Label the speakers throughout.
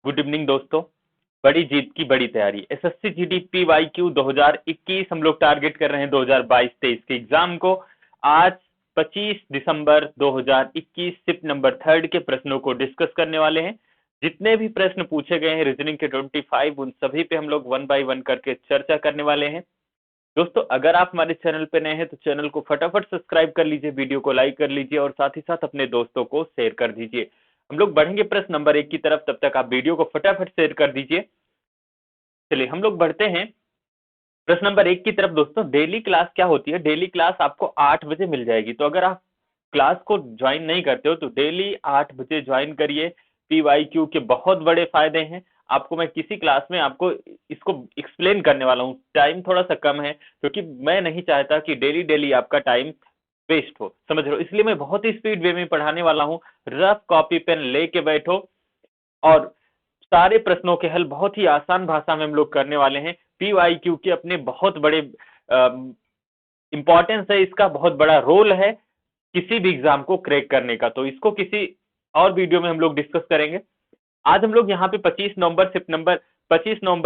Speaker 1: Good evening दोस्तों। बड़ी जीत की बड़ी तैयारी एसएससी जीडी वाईक्यू 2021 हम लोग टारगेट कर रहे हैं 2022-23 के एग्जाम को। आज 25 दिसंबर 2021 शिफ्ट नंबर 3 के प्रश्नों को डिस्कस करने वाले हैं। जितने भी प्रश्न पूछे गए हैं रीजनिंग के 25 उन सभी पे हम लोग 1 बाय 1 करके चर्चा करने वाले हैं। दोस्तों अगर आप हमारे चैनल पे नए हैं तो चैनल को फटाफट सब्सक्राइब कर लीजिए, वीडियो को लाइक कर लीजिए और साथ ही साथ अपने दोस्तों को शेयर कर दीजिए। हम लोग बढ़ेंगे प्रश्न नंबर 1 की तरफ, तब तक आप वीडियो को फटाफट शेयर कर दीजिए। चलिए हम लोग बढ़ते हैं प्रश्न नंबर 1 की तरफ। दोस्तों डेली क्लास क्या होती है? डेली क्लास आपको 8 बजे मिल जाएगी। तो अगर आप क्लास को ज्वाइन नहीं करते हो तो डेली 8 बजे ज्वाइन करिए। पीवाईक्यू के बहुत बड़े फायदे हैं। आपको मैं किसी क्लास में आपको इसको एक्सप्लेन करने वाला हूँ। टाइम थोड़ा सा कम है क्योंकि मैं नहीं चाहता कि डेली डेली आपका टाइम वेस्ट हो, समझ रहे हो? इसलिए मैं बहुत ही स्पीड वे में पढ़ाने वाला हूँ। रफ कॉपी पेन लेके बैठो और सारे प्रश्नों के हल बहुत ही आसान भाषा में हम लोग करने वाले हैं। पीवाईक्यू के अपने बहुत बड़े इंपॉर्टेंस है, इसका बहुत बड़ा रोल है किसी भी एग्जाम को क्रैक करने का। तो इसको किसी और वीडियो में हम लोग डिस्कस करेंगे। आज हम लोग यहाँ पे 25 नवंबर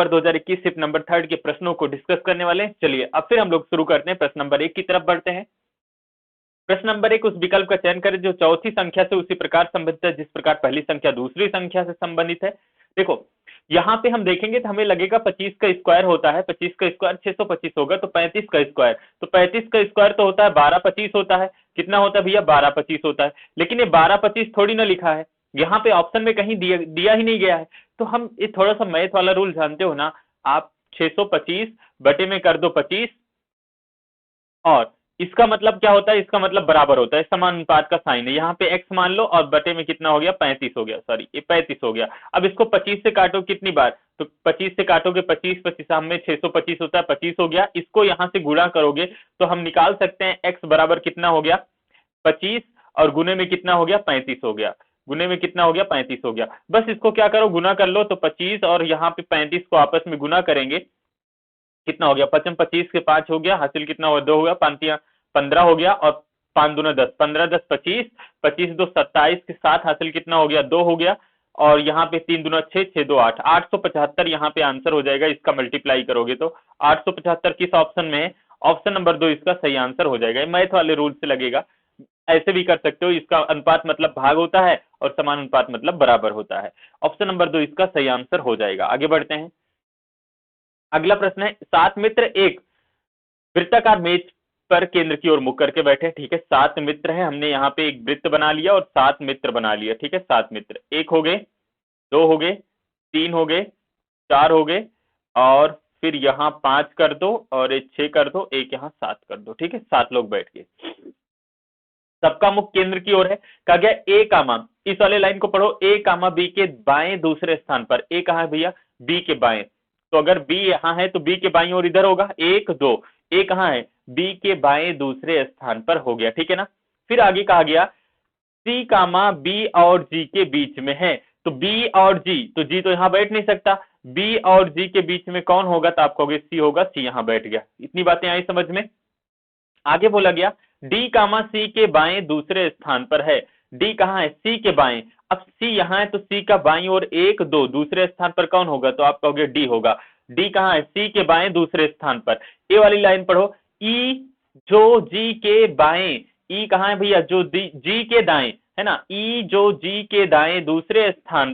Speaker 1: 2021 शिफ्ट नंबर 3 के प्रश्नों को डिस्कस करने वाले हैं। चलिए अब फिर हम लोग शुरू करते हैं। प्रश्न नंबर 1 की तरफ बढ़ते हैं। प्रश्न नंबर 1, उस विकल्प का चयन करें जो चौथी संख्या से उसी प्रकार संबंधित है जिस प्रकार पहली संख्या दूसरी संख्या से संबंधित है। देखो यहाँ पे हम देखेंगे तो हमें लगेगा 25 का स्क्वायर होता है, 25 का स्क्वायर 625 होगा, तो 35 का स्क्वायर, तो 35 का स्क्वायर तो होता है 1225 होता है। कितना होता है भैया? 1225 होता है। लेकिन ये 1225 थोड़ी ना लिखा है, यहाँ पे ऑप्शन में कहीं दिया ही नहीं गया है। तो हम ये थोड़ा सा मैथ वाला रूल जानते हो ना आप, 625 बटे में कर दो 25 और इसका मतलब क्या होता है? इसका मतलब बराबर होता है, समानुपात का साइन है। यहाँ पे x मान लो और बटे में कितना हो गया? 35 हो गया, सॉरी ये 35 हो गया। अब इसको 25 से काटो कितनी बार? तो 25 से काटोगे 25 25 में 625 होता है, 25 हो गया। इसको यहाँ से गुणा करोगे तो हम निकाल सकते हैं x बराबर कितना हो गया? 25 और गुने में कितना हो गया? 35 हो गया। गुने में कितना हो गया? 35 हो गया। बस इसको क्या करो, गुना कर लो। तो 25 और यहाँ पे 35 को आपस में गुना करेंगे, कितना हो गया? 55 25 के 5 हो गया, हासिल कितना हुआ? 2 हो गया, 15 हो गया और 5 दूना 10, 15 10 25, 25 2 27 के साथ हासिल कितना हो गया? 2 हो गया और यहाँ पे 3 दूना 6, 6 2 8, 875 यहाँ पे आंसर हो जाएगा। इसका मल्टीप्लाई करोगे तो 875 किस ऑप्शन में है? ऑप्शन नंबर 2 इसका सही आंसर हो जाएगा। मैथ वाले रूल से लगेगा, ऐसे भी कर सकते हो। इसका अनुपात मतलब भाग होता है और समान अनुपात मतलब बराबर होता है। ऑप्शन नंबर 2 इसका सही आंसर हो जाएगा। आगे बढ़ते हैं। अगला प्रश्न है, 7 मित्र एक वृत्ताकार मेज पर केंद्र की ओर मुख करके बैठे। ठीक है, 7 मित्र है, हमने यहाँ पे एक वृत्त बना लिया और 7 मित्र बना लिया। ठीक है, 7 मित्र, 1 हो गए, 2 हो गए, 3 हो गए, 4 हो गए और फिर यहाँ 5 कर दो और एक 6 कर दो, एक यहाँ 7 कर दो। ठीक है, 7 लोग बैठ गए, सबका मुख केंद्र की ओर है। कहा गया ए कामा, इस वाले लाइन को पढ़ो, ए कामा बी के बाएं दूसरे स्थान पर। ए कहाँ है भैया? बी के बाएं। तो अगर बी यहाँ है तो बी के बाईं ओर इधर होगा, 1 2। ए कहाँ है? बी के बाएं दूसरे स्थान पर हो गया। ठीक है ना। फिर आगे कहा गया सी कामा बी और जी के बीच में है। तो बी और जी, तो जी तो यहाँ बैठ नहीं सकता, बी और जी के बीच में कौन होगा? तो आप कहोगे सी होगा, सी यहाँ बैठ गया। इतनी बातें आई समझ में? आगे बोला गया डी कामा सी के बाएं दूसरे स्थान पर है। डी कहाँ है? सी के बाएं। अब सी यहाँ है तो सी का बाईं ओर 1 2 दूसरे स्थान पर कौन होगा? तो आप कहोगे डी होगा। डी कहाँ है? सी के बाएं दूसरे स्थान पर। ए वाली लाइन पढ़ो, ई जो जी के बाएं, ई कहाँ है भैया? जो जी के दाएं है ना, ई जो जी के दाएं दूसरे स्थान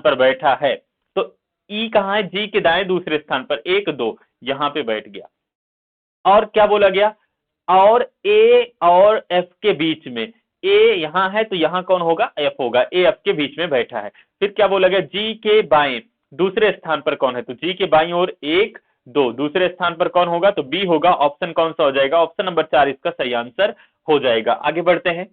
Speaker 1: पर बैठा है। तो ई कहाँ है? जी के दाएं दूसरे स्थान पर, 1 2 यहाँ पे बैठ गया। और क्या बोला गया? और ए और एफ के बीच में, ए यहां है तो यहां कौन होगा? एफ होगा, ए एफ के बीच में बैठा है। फिर क्या बोला गया? जी के बाएं दूसरे स्थान पर कौन है? तो जी के बाईं ओर 1 2 दूसरे स्थान पर कौन होगा? तो बी होगा। ऑप्शन कौन सा हो जाएगा? ऑप्शन नंबर 4 इसका सही आंसर हो जाएगा। आगे बढ़ते हैं।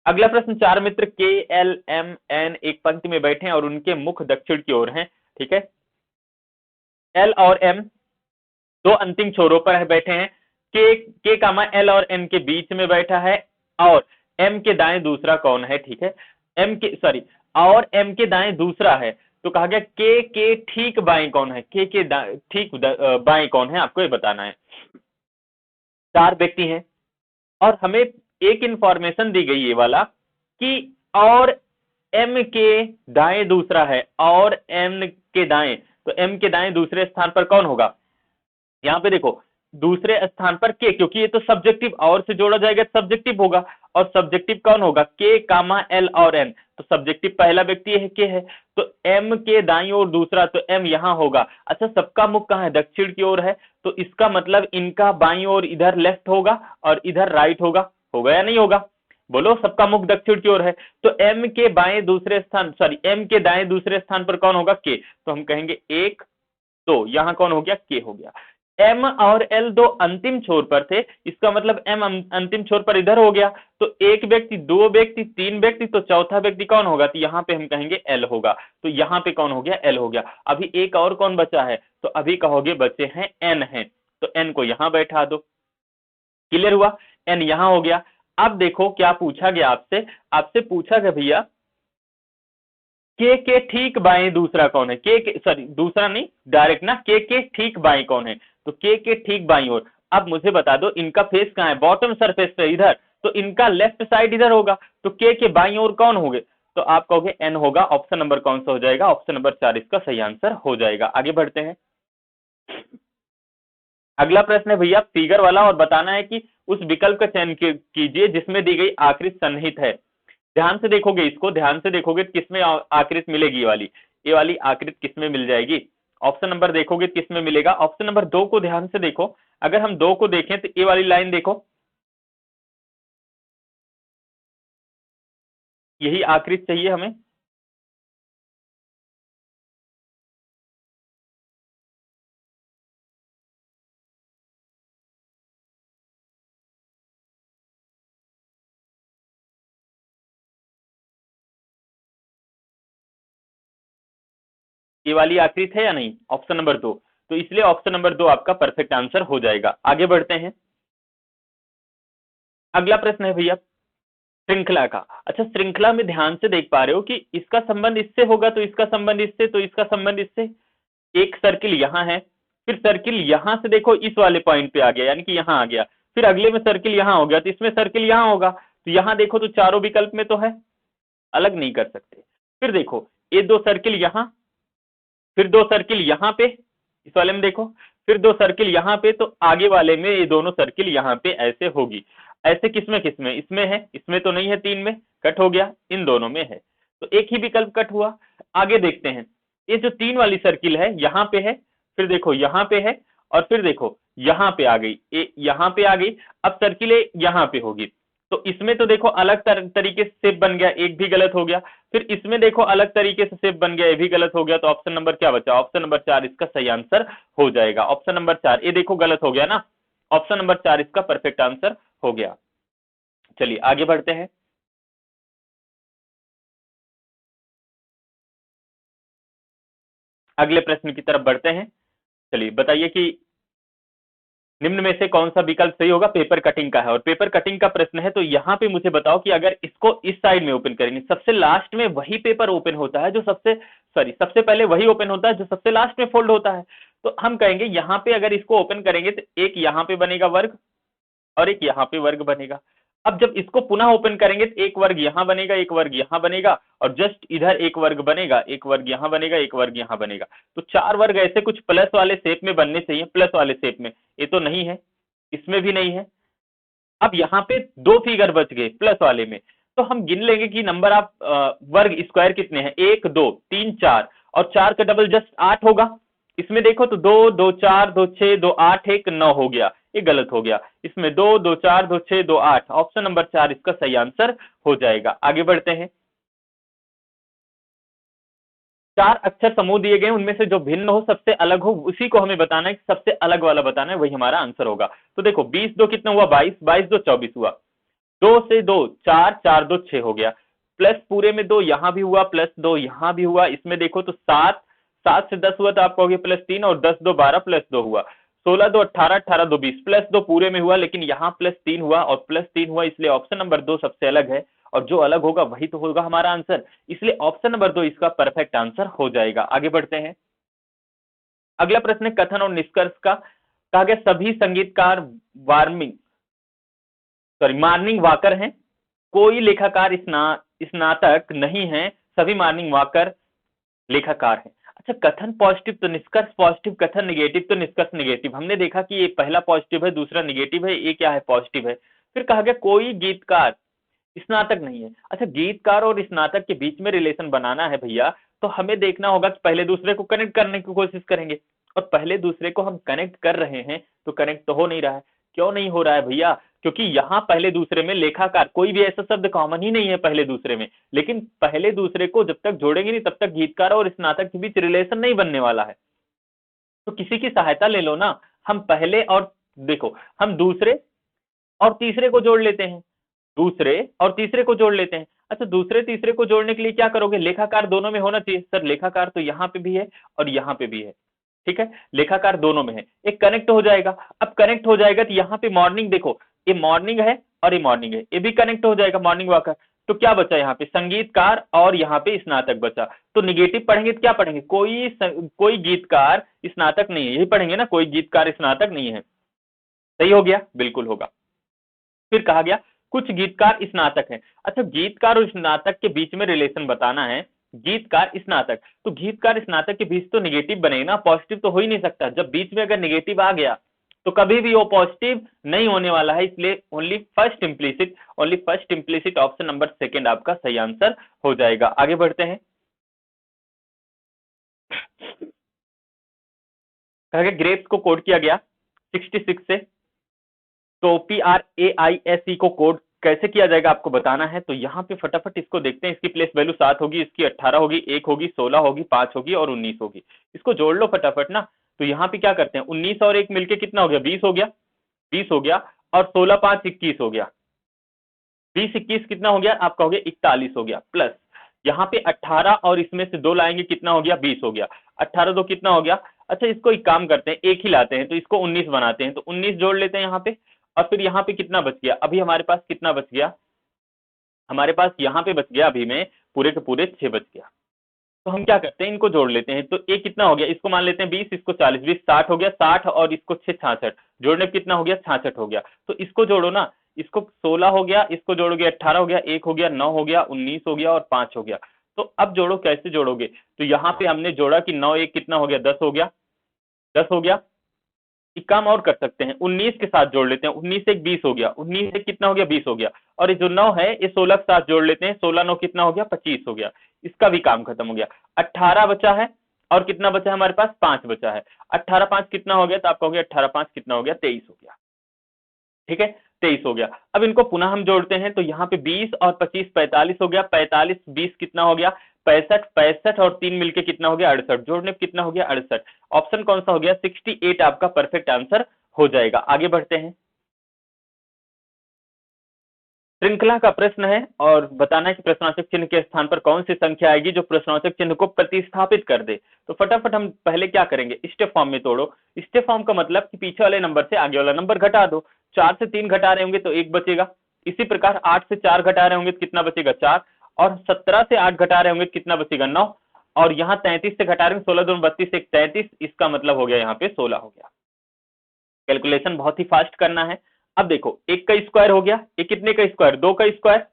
Speaker 1: अगला प्रश्न, 4 मित्र के एल एम एन एक पंक्ति में बैठे हैं और उनके मुख दक्षिण की ओर हैं। ठीक है, एल और एम दो अंतिम छोरों पर बैठे हैं। के कामा एल और एन के बीच में बैठा है और एम के दाएं दूसरा कौन है? ठीक है, और एम के दाएं दूसरा है। तो कहा गया के ठीक बाएं कौन है? के ठीक बाएं कौन है? आपको ये बताना है। 4 व्यक्ति हैं और हमें एक इंफॉर्मेशन दी गई ये वाला कि और m के दाएं दूसरा है और n के दाएं, तो m के दाएं दूसरे स्थान पर कौन होगा? यहाँ पे देखो दूसरे स्थान पर के, क्योंकि ये तो सब्जेक्टिव और से जोड़ा जाएगा सब्जेक्टिव होगा, और सब्जेक्टिव कौन होगा? के कामा एल और एन, तो सब्जेक्टिव पहला व्यक्ति है के है, तो एम के दाईं ओर दूसरा, तो एम यहां होगा। अच्छा सबका मुख कहां है? दक्षिण की ओर है, तो इसका मतलब इनका बाईं ओर इधर लेफ्ट होगा और इधर राइट होगा या नहीं होगा? बोलो, सबका मुख दक्षिण की ओर है, तो एम के बाएं दूसरे स्थान, सॉरी एम के दाएं दूसरे स्थान पर कौन होगा? के, तो हम कहेंगे एक, तो यहां कौन हो गया? के हो गया। एम और एल दो अंतिम छोर पर थे, इसका मतलब एम अंतिम छोर पर इधर हो गया, तो एक व्यक्ति, दो व्यक्ति, तीन व्यक्ति, तो चौथा व्यक्ति कौन होगा? तो यहाँ पे हम कहेंगे एल होगा, तो यहाँ पे कौन हो गया? एल हो गया। अभी एक और कौन बचा है? तो अभी कहोगे बचे हैं एन है, तो एन को यहां बैठा दो। क्लियर हुआ? एन यहां हो गया। अब देखो क्या पूछा गया आपसे, आपसे पूछा गया भैया के ठीक बाएं दूसरा कौन है? के सॉरी दूसरा नहीं, डायरेक्ट ना, के ठीक बाएं कौन है? तो के ठीक बाईं ओर। अब मुझे बता दो इनका फेस कहां है? बॉटम सरफेस पे इधर, तो इनका लेफ्ट साइड इधर होगा, तो के बाईं ओर कौन होंगे? तो आप कहोगे एन होगा। ऑप्शन नंबर कौन सा हो जाएगा? ऑप्शन नंबर 4 इसका सही आंसर हो जाएगा। आगे बढ़ते हैं। अगला प्रश्न है भैया फिगर वाला, और बताना है कि उस विकल्प का चयन कीजिए जिसमें दी गई आकृति सन्निहित है। ध्यान से देखोगे, इसको ध्यान से देखोगे किसमें आकृति मिलेगी? ये वाली आकृति किसमें मिल जाएगी? ऑप्शन नंबर देखोगे किसमें मिलेगा? ऑप्शन नंबर 2 को ध्यान से देखो। अगर हम 2 को देखें तो ये वाली लाइन देखो, यही आकृति चाहिए हमें। ये वाली आकृति है या नहीं? ऑप्शन नंबर 2, तो इसलिए ऑप्शन नंबर 2 आपका परफेक्ट आंसर हो जाएगा। आगे बढ़ते हैं। अगला प्रश्न है भैया श्रृंखला का। अच्छा श्रृंखला में ध्यान से देख पा रहे हो कि इसका संबंध इससे होगा, तो इसका संबंध इससे, तो इसका संबंध इससे। एक सर्किल यहां है, फिर सर्किल यहां से देखो इस वाले पॉइंट पे आ गया, यानी कि यहां आ गया, फिर अगले में सर्किल यहां हो गया, तो इसमें सर्किल यहां होगा, तो यहां देखो तो चारों विकल्प में तो है, अलग नहीं कर सकते। फिर देखो ये दो सर्किल यहां, फिर दो सर्किल यहां पे, इस वाले में देखो, फिर दो सर्किल यहां पे, तो आगे वाले में ये दोनों सर्किल यहां पे ऐसे होगी। ऐसे किसमें किसमें? इसमें है, इसमें तो नहीं है, 3 में कट हो गया, इन दोनों में है, तो एक ही विकल्प कट हुआ। आगे देखते हैं, ये जो 3 वाली सर्किल है यहां पे है, फिर देखो यहां पे है, और फिर देखो यहां पे आ गई, ये यहां पे आ गई, अब सर्किल यहां पे होगी, तो इसमें तो देखो अलग तरीके से शेप बन गया, एक भी गलत हो गया। फिर इसमें देखो अलग तरीके से शेप बन गया, ये भी गलत हो गया, तो ऑप्शन नंबर क्या बचा? ऑप्शन नंबर 4 इसका सही आंसर हो जाएगा। ऑप्शन नंबर 4, ये देखो गलत हो गया ना, ऑप्शन नंबर 4 इसका परफेक्ट आंसर हो गया। चलिए आगे बढ़ते हैं। अगले प्रश्न की तरफ बढ़ते हैं। चलिए बताइए कि निम्न में से कौन सा विकल्प सही होगा? पेपर कटिंग का है, और पेपर कटिंग का प्रश्न है, तो यहाँ पे मुझे बताओ कि अगर इसको इस साइड में ओपन करेंगे, सबसे लास्ट में वही पेपर ओपन होता है जो सबसे पहले वही ओपन होता है जो सबसे लास्ट में फोल्ड होता है, तो हम कहेंगे यहाँ पे अगर इसको ओपन करेंगे तो एक यहाँ पे बनेगा वर्ग और एक यहाँ पे वर्ग बनेगा। अब जब इसको पुनः ओपन करेंगे तो एक वर्ग यहाँ बनेगा, एक वर्ग यहाँ बनेगा, और जस्ट इधर एक वर्ग बनेगा, एक वर्ग यहाँ बनेगा, एक वर्ग यहाँ बनेगा, तो 4 वर्ग ऐसे कुछ प्लस वाले शेप में बनने चाहिए, प्लस वाले शेप में, ये तो नहीं है, इसमें भी नहीं है। अब यहाँ पे 2 फिगर बच गए प्लस वाले में, तो हम गिन लेंगे कि नंबर ऑफ वर्ग स्क्वायर कितने हैं, 1 2 3 4, और 4 का डबल जस्ट 8 होगा। इसमें देखो तो 2 2 4 2 6 2 8 1 9 हो गया, ये गलत हो गया। इसमें 2 2 4 2 6 2 8, ऑप्शन नंबर 4 इसका सही आंसर हो जाएगा। आगे बढ़ते हैं। 4 अक्षर समूह दिए गए, उनमें से जो भिन्न हो, सबसे अलग हो, उसी को हमें बताना है, कि सबसे अलग वाला बताना है, वही हमारा आंसर होगा। तो देखो 20 2 कितना हुआ? 22, 22 2 24 हुआ, 2 से 2 4, 4 2 6 हो गया, प्लस पूरे में 2 यहां भी हुआ, प्लस 2 यहां भी हुआ, इसमें देखो तो 7, 7 से 10 हुआ, तो आप कहोगे प्लस 3, और 10 2 12 प्लस 2 हुआ, 16 2 18, 18 2 20, प्लस 2 पूरे में हुआ, लेकिन यहाँ प्लस 3 हुआ और प्लस 3 हुआ, इसलिए ऑप्शन नंबर 2 सबसे अलग है, और जो अलग होगा वही तो होगा हमारा आंसर, इसलिए ऑप्शन नंबर 2 इसका परफेक्ट आंसर हो जाएगा। आगे बढ़ते हैं। अगला प्रश्न कथन और निष्कर्ष का। कहा गया सभी संगीतकार मॉर्निंग वॉकर हैं, कोई लेखाकार स्नातक नहीं है, सभी मॉर्निंग वॉकर लेखाकार हैं। अच्छा, कथन पॉजिटिव तो निष्कर्ष पॉजिटिव, कथन निगेटिव तो निष्कर्ष निगेटिव। हमने देखा कि ये पहला पॉजिटिव है, दूसरा निगेटिव है, ये क्या है पॉजिटिव है। फिर कहा गया कोई गीतकार स्नातक नहीं है। अच्छा, गीतकार और स्नातक के बीच में रिलेशन बनाना है भैया, तो हमें देखना होगा कि पहले दूसरे को कनेक्ट करने की कोशिश करेंगे, और पहले दूसरे को हम कनेक्ट कर रहे हैं तो कनेक्ट तो हो नहीं रहा है। क्यों नहीं हो रहा है भैया? क्योंकि यहाँ पहले दूसरे में लेखाकार, कोई भी ऐसा शब्द कॉमन ही नहीं है पहले दूसरे में। लेकिन पहले दूसरे को जब तक जोड़ेंगे नहीं तब तक गीतकार और स्नातक के बीच रिलेशन नहीं बनने वाला है। तो किसी की सहायता ले लो ना। हम पहले और देखो, हम दूसरे और तीसरे को जोड़ लेते हैं, दूसरे और तीसरे को जोड़ लेते हैं। अच्छा, दूसरे तीसरे को जोड़ने के लिए क्या करोगे? लेखाकार दोनों में होना चाहिए। सर लेखाकार तो यहाँ पे भी है और यहाँ पे भी है, ठीक है, लेखाकार दोनों में है, एक कनेक्ट हो जाएगा। अब कनेक्ट हो जाएगा तो यहाँ पे मॉर्निंग, देखो ये मॉर्निंग है और ये मॉर्निंग है, ये भी कनेक्ट हो जाएगा मॉर्निंग वॉकर। तो क्या बचा यहाँ पे? संगीतकार और यहाँ पे स्नातक बचा। तो निगेटिव पढ़ेंगे तो क्या पढ़ेंगे? कोई गीतकार स्नातक नहीं है, यही पढ़ेंगे ना, कोई गीतकार स्नातक नहीं है। सही हो गया? बिल्कुल होगा। फिर कहा गया कुछ गीतकार स्नातक हैं। अच्छा, गीतकार और स्नातक के बीच में रिलेशन बताना है, गीतकार स्नातक, तो गीतकार स्नातक के बीच तो निगेटिव बनेगा ना, पॉजिटिव तो हो ही नहीं सकता। जब बीच में अगर निगेटिव आ गया तो कभी भी वो पॉजिटिव नहीं होने वाला है, इसलिए only first implicit option number second आपका सही आंसर हो जाएगा। आगे बढ़ते हैं। ग्रेप्स को कोड किया गया 66 से, तो PRAISE को कोड कैसे किया जाएगा आपको बताना है। तो यहाँ पे फटाफट इसको देखते हैं। इसकी प्लेस वैल्यू 7 होगी, इसकी 18 होगी, 1 होगी, 16 होगी, 5 होगी और 19 होगी। इसको जोड़ लो फटाफट ना। तो यहाँ पे क्या करते हैं, 19 और 1 मिलके कितना हो गया? 20 हो गया, 20 हो गया, और 16 5 21 हो गया, 20 21 कितना हो गया? आप कहोगे 41 हो गया, प्लस यहाँ पे 18 और इसमें से 2 लाएंगे कितना हो गया? 20 हो गया, 18 2 कितना हो गया? अच्छा, इसको एक काम करते हैं, एक ही लाते हैं तो इसको 19 बनाते हैं, तो 19 जोड़ लेते हैं यहाँ पे। और फिर यहाँ पे कितना बच गया? अभी हमारे पास कितना बच गया? हमारे पास यहाँ पे बच गया अभी में पूरे के पूरे 6 बच गया। तो हम क्या करते हैं, इनको जोड़ लेते हैं। तो एक कितना हो गया? इसको मान लेते हैं 20, इसको 40, 20 60 हो गया, 60 और इसको 6 66, जोड़ने पे कितना हो गया? 66 हो गया। तो इसको जोड़ो ना, इसको 16 हो गया, इसको जोड़ोगे 18 हो गया, 1 हो गया, 9 हो गया, 19 हो गया और 5 हो गया। तो अब जोड़ो, कैसे जोड़ोगे? तो यहाँ पे हमने जोड़ा कि 9 1 कितना हो गया? 10 हो गया, 10 हो गया। एक काम और कर सकते हैं, 19 के साथ जोड़ लेते हैं, 19 एक 20 हो गया, 19 एक कितना हो गया? 20 हो गया। और ये जो 9 है ये 16 के साथ जोड़ लेते हैं, 16 9 कितना हो गया? 25 हो गया। इसका भी काम खत्म हो गया। 18 बचा है और कितना बचा है हमारे पास? 5 बचा है। 18 5 कितना हो गया? तो आप कहोगे 18 5 कितना हो गया? 23 हो गया। ठीक है, 23 हो गया। अब इनको पुनः हम जोड़ते हैं, तो यहाँ पे 20 और 25 45 हो गया, 45 20 कितना हो गया? 65, 65 और 3 मिलके कितना हो गया? 68, जोड़ने पे कितना हो गया? 68। ऑप्शन कौन सा हो गया? 68 आपका परफेक्ट आंसर हो जाएगा। आगे बढ़ते हैं। श्रृंखला का प्रश्न है और बताना है कि प्रश्नवाचक चिन्ह के स्थान पर कौन सी संख्या आएगी जो प्रश्नवाचक चिन्ह को प्रतिस्थापित कर दे। तो फटाफट हम पहले क्या करेंगे, स्टेप फॉर्म में तोड़ो। स्टेप फॉर्म का मतलब कि पीछे वाले नंबर से आगे वाला नंबर घटा दो। 4 से 3 घटा रहे होंगे तो 1 बचेगा। इसी प्रकार 8 से 4 घटा रहे होंगे तो कितना बचेगा? 4। और 17 से 8 घटा रहे होंगे तो कितना बचेगा? 9। और यहाँ 33 से घटा रहे होंगे, 16 2 32 1 33, इसका मतलब हो गया यहाँ पे 16 हो गया। कैलकुलेशन बहुत ही फास्ट करना है। अब देखो, 1 का स्क्वायर हो गया, ये कितने का स्क्वायर? 2 का स्क्वायर,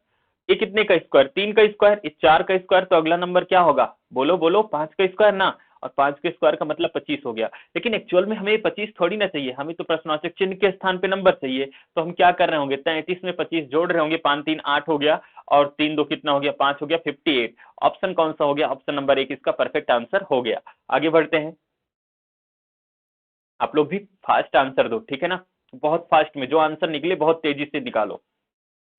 Speaker 1: ये कितने का स्क्वायर? 3 का स्क्वायर, ये 4 का स्क्वायर, तो अगला नंबर क्या होगा? बोलो बोलो, 5 का स्क्वायर ना। और 5 के स्क्वायर का मतलब 25 हो गया। लेकिन एक्चुअल में हमें 25 थोड़ी ना चाहिए, हमें तो प्रश्नवाचक चिन्ह के स्थान पे नंबर चाहिए। तो हम क्या कर रहे होंगे, 33 में 25 जोड़ रहे होंगे, 5 3 8 हो गया, और 3 2 कितना हो गया? 5 हो गया, 58। ऑप्शन कौन सा हो गया? ऑप्शन नंबर 1 इसका परफेक्ट आंसर हो गया। आगे बढ़ते हैं। आप लोग भी फास्ट आंसर दो, ठीक है ना, बहुत फास्ट में, जो आंसर निकले बहुत तेजी से निकालो।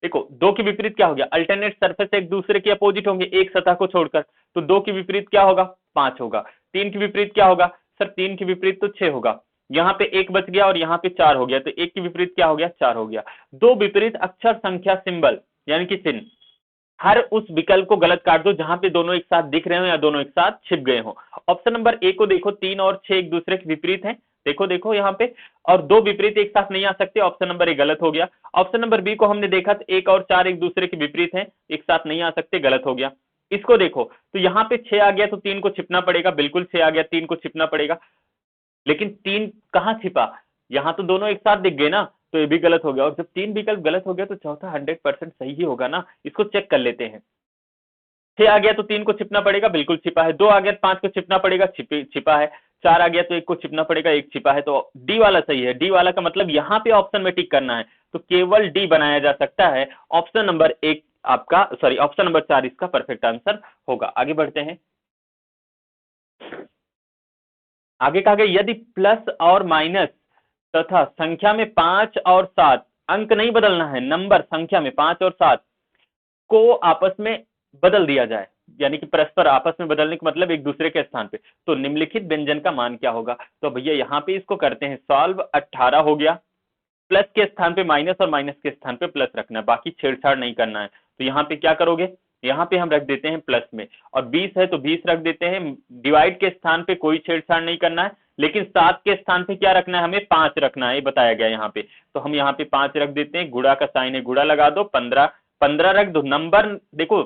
Speaker 1: देखो, 2 के विपरीत क्या हो गया? अल्टरनेट सरफेस एक दूसरे के अपोजिट होंगे एक सतह को छोड़कर, तो 2 के विपरीत क्या होगा? 5 होगा। 3 के विपरीत क्या होगा? सर 3 के विपरीत तो 6 होगा। यहाँ पे 1 बच गया और यहाँ पे 4 हो गया, तो 1 के विपरीत क्या हो गया? 4 हो गया। 2 विपरीत अक्षर संख्या सिंबल यानी कि चिन्ह, हर उस विकल्प को गलत काट दो जहां पे दोनों एक साथ दिख रहे हो या दोनों एक साथ छिप गए हो। ऑप्शन नंबर ए को देखो, 3 और 6 एक दूसरे के विपरीत हैं, देखो देखो यहाँ पे, और 2 विपरीत एक साथ नहीं आ सकते, ऑप्शन नंबर ए गलत हो गया। ऑप्शन नंबर बी को हमने देखा तो 1 और 4 एक दूसरे के विपरीत हैं, एक साथ नहीं आ सकते, गलत हो गया। इसको देखो तो यहाँ पे 6 आ गया तो 3 को छिपना पड़ेगा, बिल्कुल 6 आ गया, 3 को छिपना पड़ेगा, लेकिन 3 कहाँ छिपा? यहाँ तो दोनों एक साथ दिख गए ना, तो ये भी गलत हो गया। और जब 3 विकल्प गलत हो गया तो चौथा 100% सही ही होगा ना, इसको चेक कर लेते हैं। 6 आ गया तो 3 को छिपना पड़ेगा, बिल्कुल छिपा है। 2 आ गया तो 5 को छिपना पड़ेगा, छिपा है। 4 आ गया तो 1 को छिपना पड़ेगा, 1 छिपा है। तो डी वाला सही है। डी वाला का मतलब यहाँ पे ऑप्शन में टिक करना है, तो केवल डी बनाया जा सकता है। ऑप्शन नंबर 1 आपका, सॉरी ऑप्शन नंबर 4 इसका परफेक्ट आंसर होगा। आगे बढ़ते हैं। आगे कहा गया यदि प्लस और माइनस तथा संख्या में 5 और 7, अंक नहीं बदलना है, नंबर संख्या में 5 और 7 को आपस में बदल दिया जाए, यानी कि परस्पर आपस में बदलने का मतलब एक दूसरे के स्थान पे, तो निम्नलिखित व्यंजन का मान क्या होगा। तो भैया यहाँ पे इसको करते हैं सॉल्व। 18 हो गया, प्लस के स्थान पे माइनस और माइनस के स्थान पे प्लस रखना है, बाकी छेड़छाड़ नहीं करना है। तो यहाँ पे क्या करोगे, यहाँ पे हम रख देते हैं प्लस में, और 20 है तो 20 रख देते हैं। डिवाइड के स्थान पे कोई छेड़छाड़ नहीं करना है, लेकिन 7 के स्थान पे क्या रखना है, हमें 5 रखना है, ये बताया गया यहाँ पे। तो हम यहाँ पे 5 रख देते हैं, गुणा का साइन है, गुणा लगा दो। 15 रख दो। नंबर देखो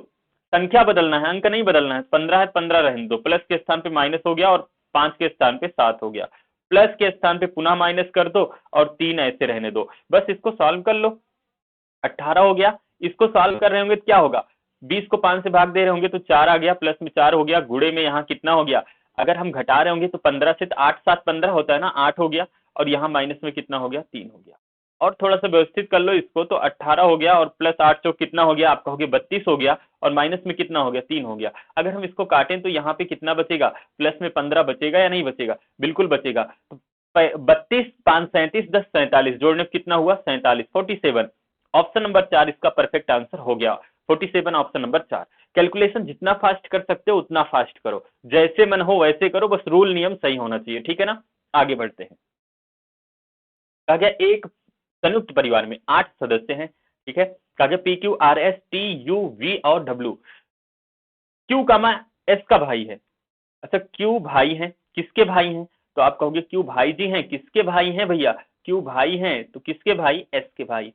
Speaker 1: संख्या बदलना है, अंक नहीं बदलना है। 15 है, 15 रहने दो। प्लस के स्थान पे माइनस हो गया और 5 के स्थान पे 7 हो गया। प्लस के स्थान पे पुनः माइनस कर दो और 3 ऐसे रहने दो। बस इसको सॉल्व कर लो। 18 हो गया। इसको सॉल्व कर रहे होंगे तो क्या होगा, 20 को 5 से भाग दे रहे होंगे तो 4 आ गया, प्लस में 4 हो गया, गुणे में यहाँ कितना हो गया, अगर हम घटा रहे होंगे तो 15 से 8 7 15 होता है ना, 8 हो गया, और यहाँ माइनस में कितना हो गया, 3 हो गया। और थोड़ा सा व्यवस्थित कर लो इसको, तो 18 हो गया और प्लस 8 चौक कितना हो गया, आप कहोगे 32 हो गया, और माइनस में कितना हो गया, 3 हो गया। अगर हम इसको काटें तो यहाँ पे कितना बचेगा, प्लस में 15 बचेगा या नहीं बचेगा, बिल्कुल बचेगा। 32 5 37 10 47 जोड़ने में कितना हुआ, 47, 47। ऑप्शन नंबर 4 इसका परफेक्ट आंसर हो गया। 47 ऑप्शन नंबर 4। कैलकुलेशन जितना फास्ट कर सकते हो उतना फास्ट करो, जैसे मन हो वैसे करो, बस रूल नियम सही होना चाहिए, ठीक है ना। आगे बढ़ते हैं। कहा गया एक संयुक्त परिवार में 8 सदस्य हैं, ठीक है। कहा गया P Q R S T U V और डब्ल्यू, क्यू कामा एस का भाई है। अच्छा क्यू भाई हैं, किसके भाई हैं, तो आप कहोगे क्यू भाई जी हैं, किसके भाई हैं भैया, क्यू भाई हैं तो किसके भाई, एस के भाई।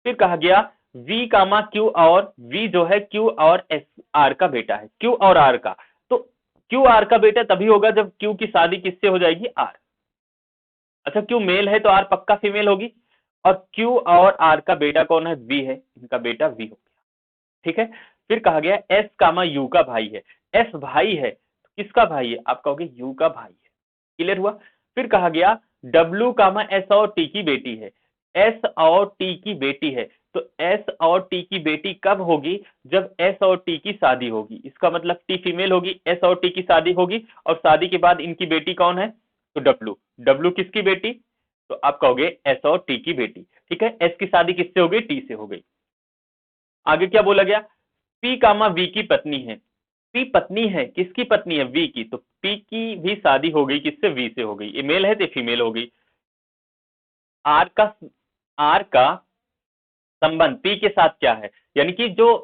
Speaker 1: फिर कहा गया V कामा क्यू, और V जो है क्यू और एस आर का बेटा है, क्यू और आर का। तो क्यू आर का बेटा तभी होगा जब क्यू की शादी किससे हो जाएगी, आर। अच्छा क्यू मेल है तो आर पक्का फीमेल होगी, और क्यू और आर का बेटा कौन है, V है, इनका बेटा V हो गया, ठीक है। फिर कहा गया एस कामा यू का भाई है, एस भाई है तो किसका भाई है, आप कहोगे यू का भाई है, क्लियर हुआ। फिर कहा गया डब्ल्यू कामा एस और टी की बेटी है, एस और टी की बेटी है, तो एस और टी की बेटी कब होगी, जब एस और टी की शादी होगी, इसका मतलब टी फीमेल होगी, एस और टी की शादी होगी, और शादी के बाद इनकी बेटी कौन है, तो डब्ल्यू। डब्ल्यू किसकी बेटी, तो आप कहोगे एस और टी की बेटी, ठीक है। एस की शादी किससे हो गई, टी से हो गई। आगे क्या बोला गया, पी कामा वी की पत्नी है, पी पत्नी है, किसकी पत्नी है, वी की, तो पी की भी शादी हो गई, किससे, वी से हो गई, ये मेल है तो फीमेल हो गई। आर का संबंध पी के साथ क्या है, यानी कि जो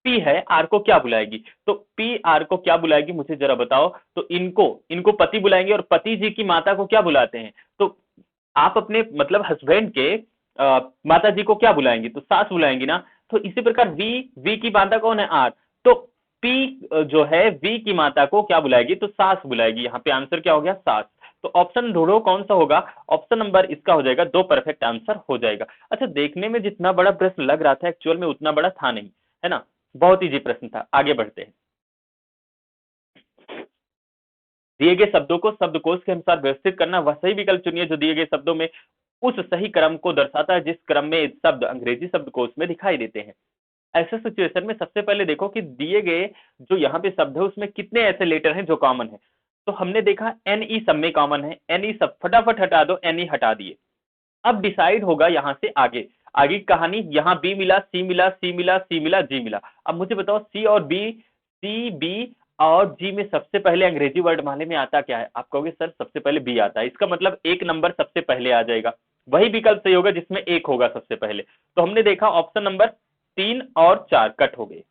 Speaker 1: पी है आर को क्या बुलाएगी, तो पी आर को क्या बुलाएगी मुझे जरा बताओ। तो इनको इनको पति बुलाएंगे, और पति जी की माता को क्या बुलाते हैं, तो आप अपने मतलब हस्बैंड के माता जी को क्या बुलाएंगे, तो सास बुलाएंगी ना। तो इसी प्रकार वी की माता कौन है, आर, तो पी जो है वी की माता को क्या बुलाएगी, तो सास बुलाएगी। यहाँ पे आंसर क्या हो गया, सास। तो ऑप्शन ढूंढो कौन सा होगा, ऑप्शन नंबर इसका हो जाएगा 2, परफेक्ट आंसर हो जाएगा। अच्छा देखने में जितना बड़ा प्रश्न लग रहा था एक्चुअल में उतना बड़ा था नहीं, है ना, बहुत इजी प्रश्न था। आगे बढ़ते हैं। दिए गए शब्दों को शब्दकोश के अनुसार व्यवस्थित करना, वह सही विकल्प चुनिए जो दिए गए शब्दों में उस सही क्रम को दर्शाता है जिस क्रम में शब्द अंग्रेजी शब्दकोश में दिखाई देते हैं। ऐसे सिचुएशन में सबसे पहले देखो कि दिए गए जो यहाँ पे शब्द है उसमें कितने ऐसे लेटर हैं जो कॉमन है। तो हमने देखा एन ई सब में कॉमन है, एन ई सब फटाफट हटा दो, एन ई हटा दिए। अब डिसाइड होगा यहाँ से आगे आगे की कहानी, यहाँ बी मिला, सी मिला, सी मिला, सी मिला, जी मिला। अब मुझे बताओ सी और बी, सी बी और जी में सबसे पहले अंग्रेजी वर्णमाला में आता क्या है, आप कहोगे सर सबसे पहले बी आता है, इसका मतलब एक नंबर सबसे पहले आ जाएगा, वही विकल्प सही होगा जिसमें एक होगा सबसे पहले। तो हमने देखा ऑप्शन नंबर 3 और 4 कट हो गए,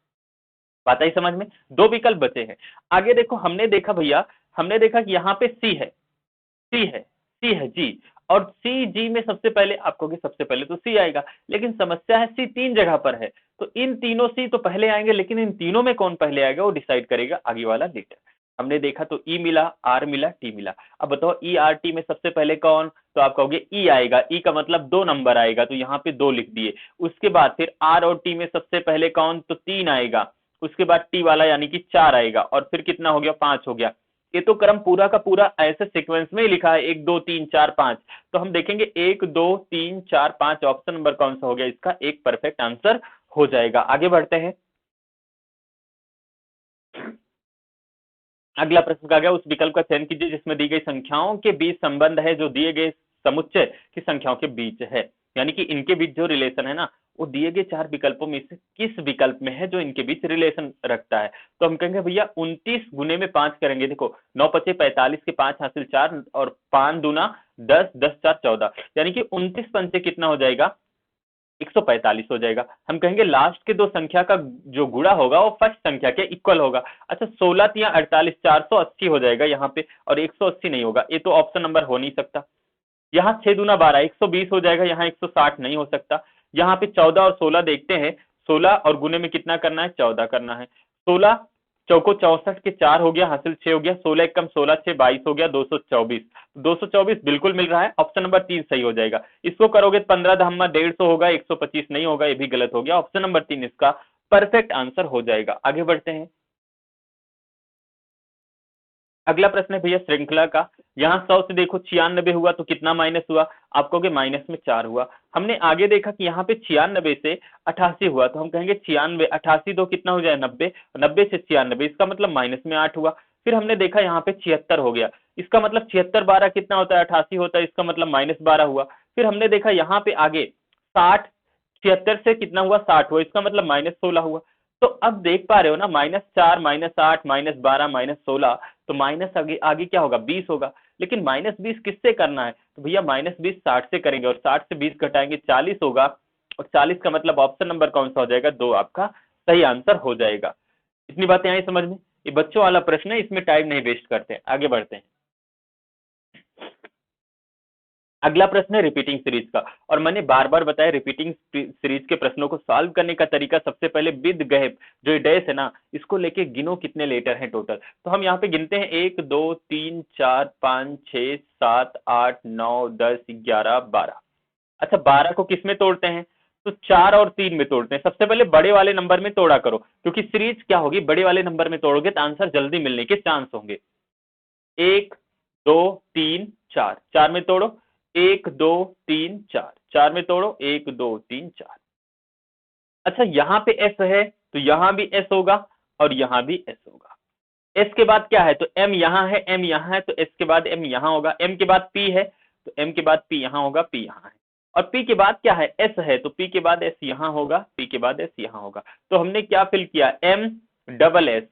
Speaker 1: बात आई समझ में, 2 विकल्प बचे हैं। आगे देखो हमने देखा भैया, हमने देखा कि यहाँ पे सी है, सी है, सी है, जी, और सी जी में सबसे पहले आप कहोगे सबसे पहले तो सी आएगा, लेकिन समस्या है सी 3 जगह पर है, तो इन तीनों सी तो पहले आएंगे, लेकिन इन तीनों में कौन पहले आएगा वो डिसाइड करेगा आगे वाला लेटर। हमने देखा तो ई मिला, आर मिला, टी मिला। अब बताओ ई आर टी में सबसे पहले कौन, तो आप कहोगे ई आएगा, ई का मतलब 2 नंबर आएगा, तो यहाँ पे 2 लिख दिए। उसके बाद फिर आर और टी में सबसे पहले कौन, तो 3 आएगा। उसके बाद टी वाला यानी कि 4 आएगा और फिर कितना हो गया 5 हो गया। ये तो क्रम पूरा का पूरा ऐसे सीक्वेंस में ही लिखा है 1 2 3 4 5। तो हम देखेंगे 1 2 3 4 5 ऑप्शन नंबर कौन सा हो गया इसका एक परफेक्ट आंसर हो जाएगा। आगे बढ़ते हैं। अगला प्रश्न कहा गया उस विकल्प का चयन कीजिए जिसमें दी गई संख्याओं के बीच संबंध है जो दिए गए समुच्चय की संख्याओं के बीच है, यानी कि इनके बीच जो रिलेशन है ना वो दिए गए 4 विकल्पों में से किस विकल्प में है जो इनके बीच रिलेशन रखता है। तो हम कहेंगे भैया 29 गुने में 5 करेंगे। देखो 9 पचे 45 के 5 हासिल 4 और 5 दूना 10 10 4 14, यानी कि 29 पंचे कितना हो जाएगा 145 हो जाएगा। हम कहेंगे लास्ट के दो संख्या का जो गुणा होगा वो फर्स्ट संख्या के इक्वल होगा। अच्छा 16 तिया 48 480 हो जाएगा यहाँ पे, और 180 नहीं होगा, ये तो ऑप्शन नंबर हो नहीं सकता। यहाँ 6 दूना 12 120 हो जाएगा, यहाँ 160 नहीं हो सकता। यहाँ पे 14 और 16 देखते हैं, 16 और गुने में कितना करना है 14 करना है। 16 चौको 64 के 4 हो गया, हासिल 6 हो गया, 16 एक कम 16 6 22 हो गया 224। 224 बिल्कुल मिल रहा है, ऑप्शन नंबर 3 सही हो जाएगा। इसको करोगे 15 धम्मा 150 होगा, 125 नहीं होगा, ये भी गलत हो गया। ऑप्शन नंबर 3 इसका परफेक्ट आंसर हो जाएगा। आगे बढ़ते हैं। अगला प्रश्न है भैया श्रृंखला का। यहाँ 100 से देखो 96 हुआ तो कितना माइनस हुआ, आप कहोगे माइनस में 4 हुआ। हमने आगे देखा कि यहाँ पे 96 से 88 हुआ, तो हम कहेंगे 96 88 दो कितना हो जाए 90, 90 से 96 इसका मतलब माइनस में 8 हुआ। फिर हमने देखा यहाँ पे 76 हो गया, इसका मतलब 76 12 कितना होता है 88 होता है, इसका मतलब -12 हुआ। फिर हमने देखा यहाँ पे आगे 60 76 से कितना हुआ 60 हुआ, इसका मतलब -16 हुआ। तो अब देख पा रहे हो ना -4 -8 -12 -16, तो माइनस आगे आगे क्या होगा 20 होगा। लेकिन -20 किससे करना है, तो भैया -20 60 से करेंगे और 60 से 20 घटाएंगे 40 होगा, और 40 का मतलब ऑप्शन नंबर कौन सा हो जाएगा 2 आपका सही आंसर हो जाएगा। इतनी बातें आई समझ में, ये बच्चों वाला प्रश्न है, इसमें टाइम नहीं वेस्ट करते हैं। आगे बढ़ते हैं। अगला प्रश्न है रिपीटिंग सीरीज का, और मैंने बार बार बताया रिपीटिंग सीरीज के प्रश्नों को सॉल्व करने का तरीका सबसे पहले विद गैप जो डैश है ना इसको लेके गिनो कितने लेटर हैं टोटल। तो हम यहाँ पे गिनते हैं 1 2 3 4 5 6 7 8 9 10 11 12। अच्छा 12 को किस में तोड़ते हैं, तो 4 और 3 में तोड़ते हैं। सबसे पहले बड़े वाले नंबर में तोड़ा करो, क्योंकि सीरीज क्या होगी बड़े वाले नंबर में तोड़ोगे तो आंसर जल्दी मिलने के चांस होंगे। 1 2 3 4, 4 में तोड़ो, 1 2 3 4, 4 में तोड़ो, 1 2 3 4। अच्छा यहाँ पे एस है तो यहाँ भी एस होगा और यहाँ भी एस होगा। एस के बाद क्या है, तो एम यहाँ है, एम यहाँ है, तो एस के बाद एम यहाँ होगा। एम के बाद पी है तो एम के बाद पी यहाँ होगा, पी यहाँ है। और पी के बाद क्या है एस है, तो पी के बाद एस यहाँ होगा, पी के बाद एस यहाँ होगा। तो हमने क्या फिल किया M double S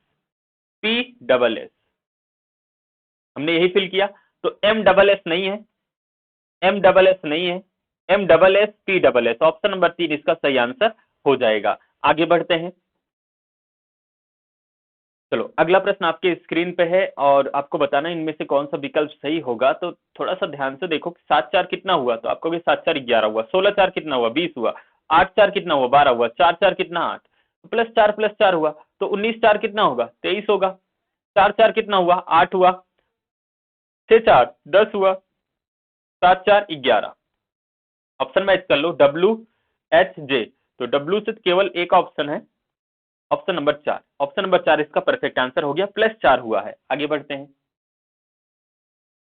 Speaker 1: P double S, हमने यही फिल किया। तो एम डबल एस नहीं है, एम डबल एस नहीं है, M double S P double S, option number 3 इसका सही आंसर हो जाएगा। आगे बढ़ते हैं। चलो अगला प्रश्न आपके स्क्रीन पे है और आपको बताना इनमें से कौन सा विकल्प सही होगा। तो थोड़ा सा ध्यान से देखो कि 7 4 कितना हुआ, तो आपको 7 4 11 हुआ, 16 4 कितना हुआ 20 हुआ, 8 4 कितना हुआ 12 हुआ, 4 4 कितना 8, प्लस 4 हुआ तो 19 4 कितना होगा 23 होगा, 4 4 कितना हुआ 8 हुआ, 6 4 10 हुआ, 7 4 11। ऑप्शन मैच कर लो डब्ल्यू एच जे, तो डब्ल्यू से केवल एक ऑप्शन है, ऑप्शन नंबर 4, ऑप्शन नंबर 4 इसका परफेक्ट आंसर हो गया, +4 हुआ है। आगे बढ़ते हैं।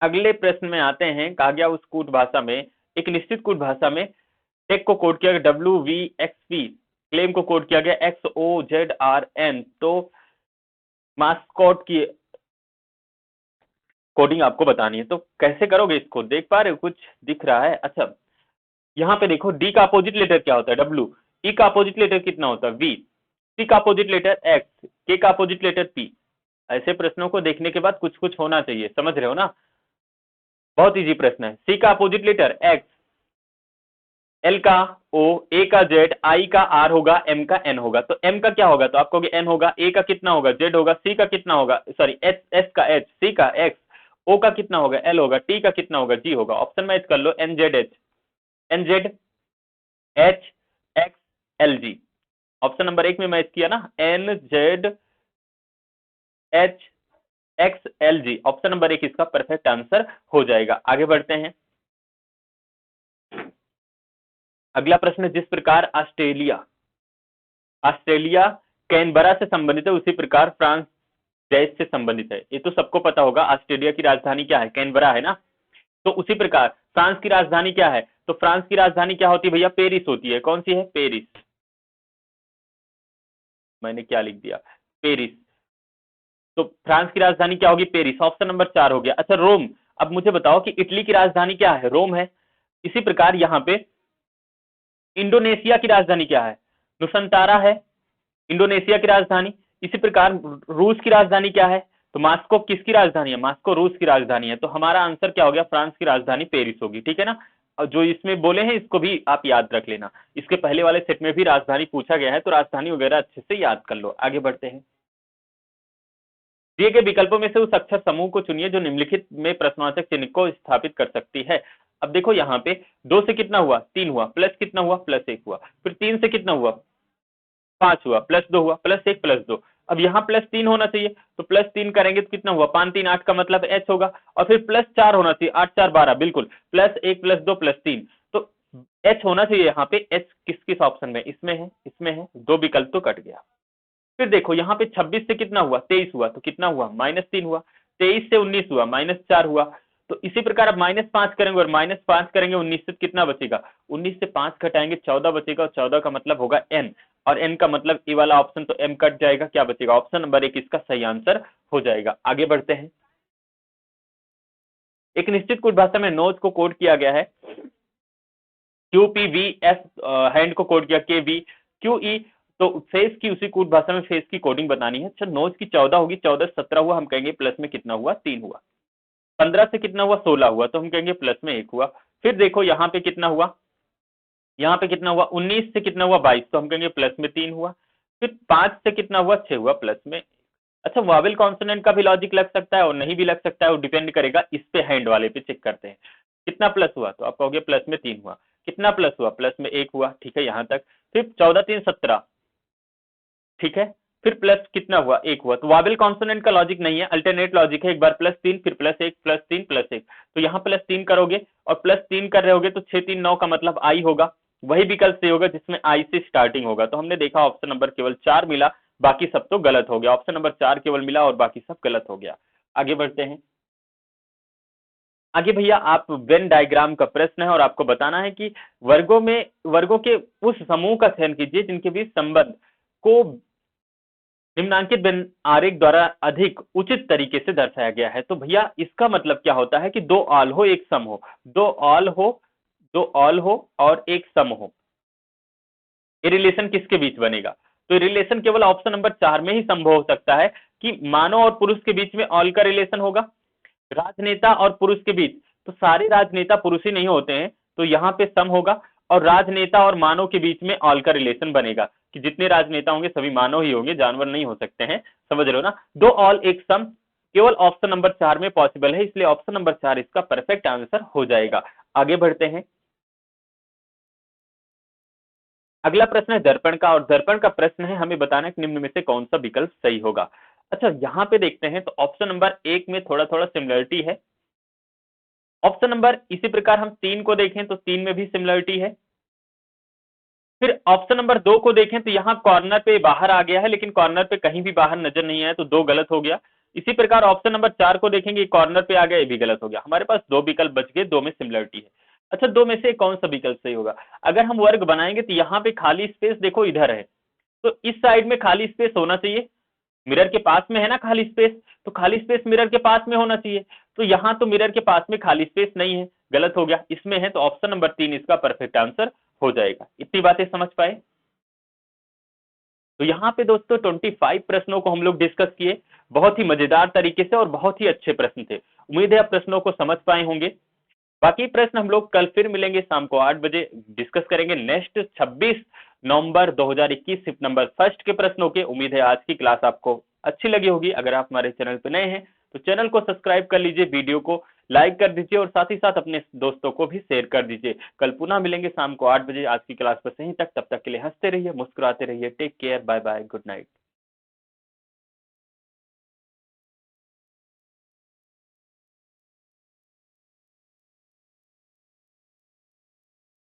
Speaker 1: अगले प्रश्न में आते हैं। कहा गया उस कूट भाषा में एक निश्चित कूट भाषा में टेक को कोड किया गया WVXP, क्लेम को कोड किया गया XOZRN। तो मास्कॉट की कोडिंग आपको बतानी है, तो कैसे करोगे इसको, देख पा रहे हो कुछ दिख रहा है। अच्छा यहाँ पे देखो डी का अपोजिट लेटर क्या होता है W, ई का अपोजिट लेटर कितना होता है V, सी का अपोजिट लेटर X, के का अपोजिट लेटर P। ऐसे प्रश्नों को देखने के बाद कुछ कुछ होना चाहिए, समझ रहे हो ना, बहुत इजी प्रश्न है। सी का अपोजिट लेटर X, एल का O, ए का Z, आई का R होगा, M का N होगा। तो M का क्या होगा, तो आपको N होगा, A का कितना होगा Z होगा, C का कितना होगा सॉरी S का H, C का X, O का कितना होगा L होगा, T का कितना होगा G होगा। ऑप्शन मैच कर लो NZH, NZHXLG। ऑप्शन नंबर 1 में मैच किया ना NZHXLG, ऑप्शन नंबर 1 इसका परफेक्ट आंसर हो जाएगा। आगे बढ़ते हैं। अगला प्रश्न जिस प्रकार ऑस्ट्रेलिया कैनबरा से संबंधित है, उसी प्रकार फ्रांस देश से संबंधित है। ये तो सबको पता होगा। ऑस्ट्रेलिया की राजधानी क्या है? कैनबरा है ना। तो उसी प्रकार फ्रांस की राजधानी क्या है? तो फ्रांस की राजधानी क्या होती है भैया? पेरिस होती है। कौन सी है? पेरिस। मैंने क्या लिख दिया? पेरिस। तो फ्रांस की राजधानी क्या होगी? पेरिस। ऑप्शन नंबर 4 हो गया। अच्छा, रोम। अब मुझे बताओ कि इटली की राजधानी क्या है? रोम है। इसी प्रकार यहाँ पे इंडोनेशिया की राजधानी क्या है? नुसंतारा है, इंडोनेशिया की राजधानी। इसी प्रकार रूस की राजधानी क्या है? तो मास्को किसकी राजधानी है? मास्को रूस की राजधानी है। तो हमारा आंसर क्या हो गया? फ्रांस की राजधानी पेरिस होगी। ठीक है ना। और जो इसमें बोले हैं इसको भी आप याद रख लेना। इसके पहले वाले सेट में भी राजधानी पूछा गया है, तो राजधानी वगैरह अच्छे से याद कर लो। आगे बढ़ते हैं। दिए गए विकल्पों में से उस अक्षर समूह को चुनिए जो निम्नलिखित में प्रश्नवाचक चिन्ह को स्थापित कर सकती है। अब देखो यहाँ पे 2 से कितना हुआ? 3 हुआ, प्लस कितना हुआ? +1 हुआ। फिर 3 से कितना हुआ? 5 हुआ, +2 हुआ, +1 +2। अब यहाँ +3 होना चाहिए, तो +3 करेंगे तो कितना हुआ? 5 3 8 का मतलब H होगा। और फिर +4 होना चाहिए, 8 4 12, बिल्कुल। +1 +2 +3, तो H होना चाहिए यहाँ पे। H किस किस ऑप्शन में? इसमें है, इसमें है। 2 विकल्प तो कट गया। फिर देखो यहाँ पे 26 से कितना हुआ? 23 हुआ, तो कितना हुआ? -3 हुआ। 23 से 19 हुआ, -4 हुआ। तो इसी प्रकार अब -5 करेंगे और -5 करेंगे 19 से कितना बचेगा? 19 से 5 घटाएंगे 14 बचेगा, और 14 का मतलब होगा n, और n का मतलब ए वाला ऑप्शन, तो m कट जाएगा। क्या बचेगा? ऑप्शन नंबर 1 इसका सही आंसर हो जाएगा। आगे बढ़ते हैं। एक निश्चित कोड भाषा में नोज को कोड किया गया है। QPVS हैंड को कोड किया KV QE। तो फेस की उसी कोड भाषा में फेस की कोडिंग बतानी है। अच्छा, नोज की 14 होगी, 14 17 हुआ, हम कहेंगे प्लस में कितना हुआ? 3 हुआ। 15 से कितना हुआ? 16 हुआ, तो हम कहेंगे प्लस में 1 हुआ। फिर देखो यहाँ पे कितना हुआ? यहाँ पे कितना हुआ? 19 से कितना हुआ? 22, तो हम कहेंगे प्लस में 3 हुआ। फिर 5 से कितना हुआ? 6 हुआ, प्लस में। अच्छा, वावेल कॉन्सोनेंट का भी लॉजिक लग सकता है और नहीं भी लग सकता है, वो डिपेंड करेगा इस पे, हैंड वाले पे चेक करते हैं। कितना प्लस हुआ? तो आप कहोगे प्लस में 3 हुआ। कितना प्लस हुआ? प्लस में 1 हुआ। ठीक है, यहाँ तक। फिर 14 3 17, ठीक है। फिर प्लस कितना हुआ? 1 हुआ। तो वावेल कॉन्सोनेंट का लॉजिक नहीं है, अल्टरनेट लॉजिक है। एक बार +3, फिर +1, +3 +1। तो यहाँ +3 करोगे और +3 कर रहे होगे, तो 6 3 9 का मतलब आई होगा। वही विकल्प सही होगा जिसमें आई से स्टार्टिंग होगा। तो हमने देखा ऑप्शन नंबर केवल 4 मिला, बाकी सब तो गलत हो गया। ऑप्शन नंबर 4 केवल मिला और बाकी सब गलत हो गया। आगे बढ़ते हैं। आगे भैया आप वेन डायग्राम का प्रश्न है और आपको बताना है कि वर्गों के उस समूह का चयन कीजिए जिनके बीच संबंध को निम्नांकित वेन आरेख द्वारा अधिक उचित तरीके से दर्शाया गया है। तो भैया इसका मतलब क्या होता है कि 2 ऑल हो, एक सम हो। 2 ऑल हो, 2 ऑल हो और एक सम हो। ये रिलेशन किसके बीच बनेगा? तो रिलेशन केवल ऑप्शन नंबर 4 में ही संभव हो सकता है कि मानव और पुरुष के बीच में ऑल का रिलेशन होगा। राजनेता और पुरुष के बीच, तो सारे राजनेता पुरुष ही नहीं होते हैं, तो यहाँ पे सम होगा। और राजनेता और मानव के बीच में ऑल का रिलेशन बनेगा कि जितने राजनेता होंगे सभी मानव ही होंगे, जानवर नहीं हो सकते हैं। समझ रहे हो ना। 2 ऑल एक सम केवल ऑप्शन नंबर 4 में पॉसिबल है, इसलिए ऑप्शन नंबर 4 इसका परफेक्ट आंसर हो जाएगा। आगे बढ़ते हैं। अगला प्रश्न है दर्पण का, और दर्पण का प्रश्न है हमें बताना है कि निम्न में से कौन सा विकल्प सही होगा। अच्छा, यहाँ पे देखते हैं तो ऑप्शन नंबर 1 में थोड़ा थोड़ा सिमिलरिटी है। ऑप्शन नंबर इसी प्रकार हम 3 को देखें तो 3 में भी सिमिलरिटी है। फिर ऑप्शन नंबर 2 को देखें तो यहाँ कॉर्नर पे बाहर आ गया है, लेकिन कॉर्नर पे कहीं भी बाहर नजर नहीं आया, तो 2 गलत हो गया। इसी प्रकार ऑप्शन नंबर 4 को देखेंगे, कॉर्नर पे आ गया, ये भी गलत हो गया। हमारे पास 2 विकल्प बच गए, 2 में सिमिलरिटी है। अच्छा, 2 में से कौन सा विकल्प सही होगा? अगर हम वर्ग बनाएंगे तो यहाँ पे खाली स्पेस देखो इधर है, तो इस साइड में खाली स्पेस होना चाहिए। मिरर के पास में है ना खाली स्पेस, तो खाली स्पेस मिरर के पास में होना चाहिए। तो यहाँ तो मिरर के पास में खाली स्पेस नहीं है, गलत हो गया। इसमें है, तो ऑप्शन नंबर 3 इसका परफेक्ट आंसर हो जाएगा। इतनी बातें समझ पाए? तो यहाँ पे दोस्तों 25 प्रश्नों को हम लोग डिस्कस किए, बहुत ही मजेदार तरीके से, और बहुत ही अच्छे प्रश्न थे। उम्मीद है आप प्रश्नों को समझ पाए होंगे। बाकी प्रश्न हम लोग कल फिर मिलेंगे शाम को 8 बजे, डिस्कस करेंगे नेक्स्ट 26 नवंबर 2021 शिफ्ट नंबर फर्स्ट के प्रश्नों के। उम्मीद है आज की क्लास आपको अच्छी लगी होगी। अगर आप हमारे चैनल पर नए हैं तो चैनल को सब्सक्राइब कर लीजिए, वीडियो को लाइक कर दीजिए, और साथ ही साथ अपने दोस्तों को भी शेयर कर दीजिए। कल पुनः मिलेंगे शाम को 8 बजे आज की क्लास पर। सही तक, तब तक के लिए हंसते रहिए, मुस्कुराते रहिए। Take care, bye bye, good night.